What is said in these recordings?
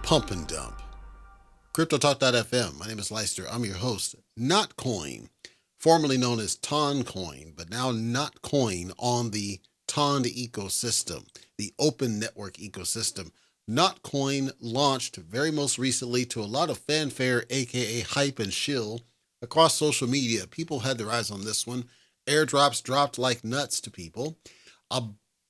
Pump and dump. CryptoTalk.fm. My name is Leister. I'm your host. Notcoin, formerly known as Toncoin, but now Notcoin on the Ton ecosystem, the open network ecosystem. Notcoin launched very most recently to a lot of fanfare, aka hype and shill, across social media. People had their eyes on this one. Airdrops dropped like nuts to people. A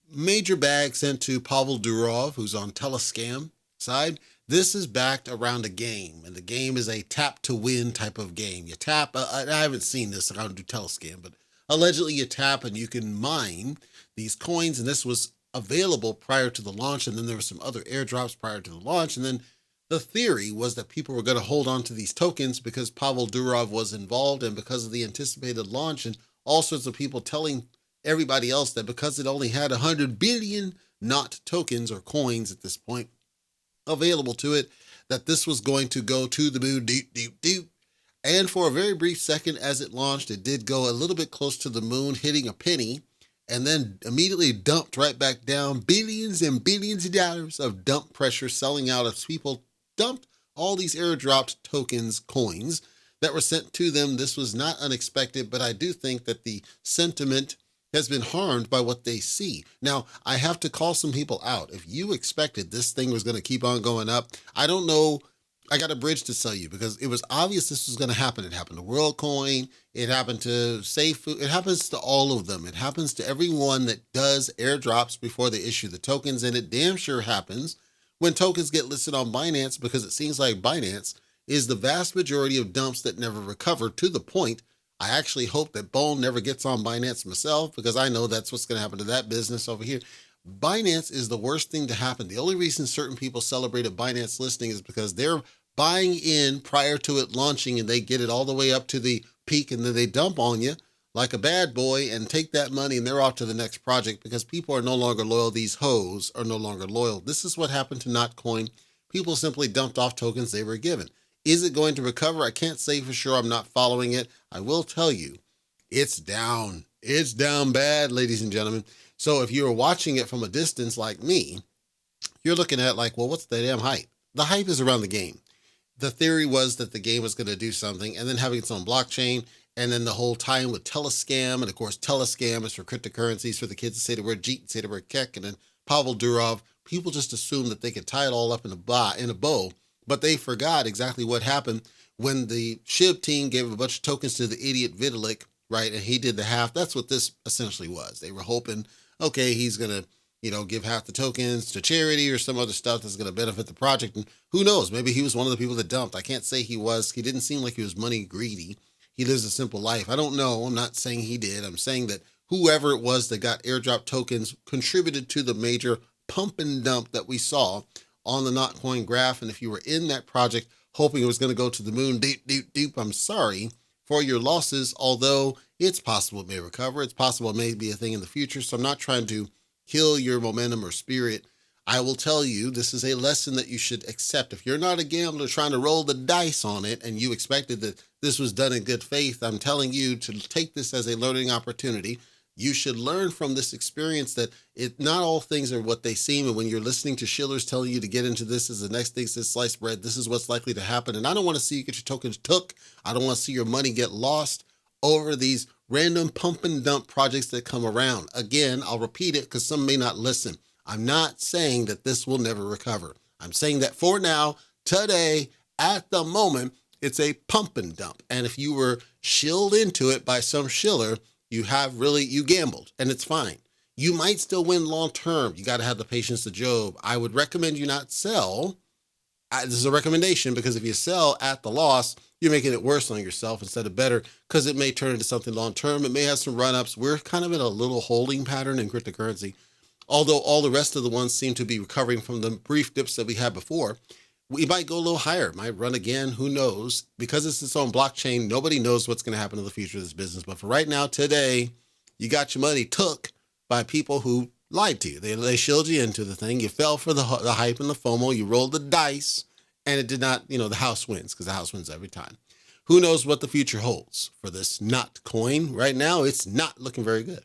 major bag sent to Pavel Durov, who's on Telescam side. This is backed around a game, and the game is a tap to win type of game. You tap, I haven't seen this, I don't do Telescam, but allegedly you tap and you can mine these coins, and this was available prior to the launch, and then there were some other airdrops prior to the launch, and then the theory was that people were going to hold on to these tokens because Pavel Durov was involved and because of the anticipated launch, and all sorts of people telling everybody else that because it only had 100 billion not tokens or coins at this point available to it, that this was going to go to the moon, deep, deep, deep. And for a very brief second as it launched, it did go a little bit close to the moon, hitting a penny, and then immediately dumped right back down. Billions and billions of dollars of dump pressure selling out as people dumped all these airdropped tokens, coins that were sent to them. This was not unexpected, but I do think that the sentiment has been harmed by what they see. Now, I have to call some people out. If you expected this thing was going to keep on going up, I don't know. I got a bridge to sell you because it was obvious this was going to happen. It happened to WorldCoin. It happened to SafeFood. It happens to all of them. It happens to everyone that does airdrops before they issue the tokens. And it damn sure happens when tokens get listed on Binance, because it seems like Binance is the vast majority of dumps that never recover, to the point I actually hope that Bone never gets on Binance myself, because I know that's what's going to happen to that business over here. Binance is the worst thing to happen. The only reason certain people celebrated Binance listing is because they're buying in prior to it launching, and they get it all the way up to the peak, and then they dump on you like a bad boy and take that money, and they're off to the next project because people are no longer loyal. These hoes are no longer loyal. This is what happened to Notcoin. People simply dumped off tokens they were given. Is it going to recover? I can't say for sure. I'm not following it. I will tell you, it's down. It's down bad, ladies and gentlemen. So if you're watching it from a distance like me, you're looking at like, well, what's the damn hype? The hype is around the game. The theory was that the game was going to do something, and then having its own blockchain, and then the whole tie-in with Telescam, and of course, Telescam is for cryptocurrencies, for the kids to say the word Jeet, say the word Kek, and then Pavel Durov. People just assumed that they could tie it all up in a bow, but they forgot exactly what happened when the SHIB team gave a bunch of tokens to the idiot Vitalik, right? And he did the half. That's what this essentially was. They were hoping, okay, he's going to, give half the tokens to charity or some other stuff that's going to benefit the project. And who knows? Maybe he was one of the people that dumped. I can't say he was. He didn't seem like he was money greedy. He lives a simple life. I don't know. I'm not saying he did. I'm saying that whoever it was that got airdrop tokens contributed to the major pump and dump that we saw on the Notcoin graph. And if you were in that project hoping it was going to go to the moon, deep, deep, deep, I'm sorry for your losses, although it's possible it may recover. It's possible it may be a thing in the future. So I'm not trying to kill your momentum or spirit. I will tell you, this is a lesson that you should accept. If you're not a gambler trying to roll the dice on it and you expected that this was done in good faith, I'm telling you to take this as a learning opportunity. You should learn from this experience that not all things are what they seem. And when you're listening to shillers telling you to get into this as the next thing, this sliced bread, this is what's likely to happen. And I don't want to see you get your tokens took. I don't want to see your money get lost over these random pump and dump projects that come around. Again, I'll repeat it because some may not listen. I'm not saying that this will never recover. I'm saying that for now, today, at the moment, it's a pump and dump. And if you were shilled into it by some shiller, you gambled, and it's fine. You might still win long term. You got to have the patience of Job. I would recommend you not sell. This is a recommendation, because if you sell at the loss, you're making it worse on yourself instead of better, because it may turn into something long term. It may have some run-ups. We're kind of in a little holding pattern in cryptocurrency, although all the rest of the ones seem to be recovering from the brief dips that we had before. We might go a little higher, might run again, who knows? Because it's its own blockchain, nobody knows what's going to happen in the future of this business. But for right now, today, you got your money took by people who lied to you. They shilled you into the thing. You fell for the hype and the FOMO. You rolled the dice, and it did not, the house wins, because the house wins every time. Who knows what the future holds for this Notcoin? Right now, it's not looking very good.